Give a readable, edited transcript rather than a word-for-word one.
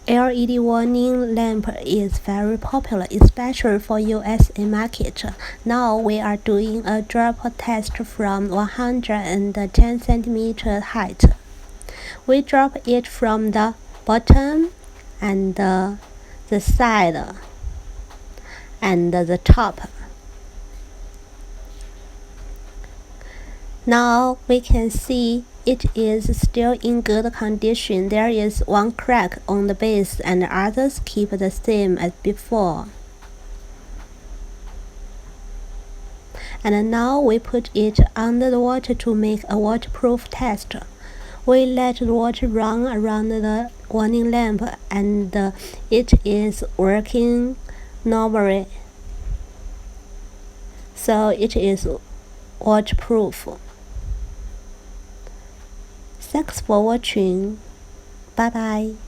LED warning lamp is very popular, especially for USA market. Now we are doing a drop test from 110 cm height. We drop it from the bottom and the side and the top. Now we can see it is still in good condition. There is one crack on the base and the others keep the same as before. And now we put it under the water to make a waterproof test. We let the water run around the warning lamp and it is working normally. So it is waterproof. Thanks for watching. Bye bye.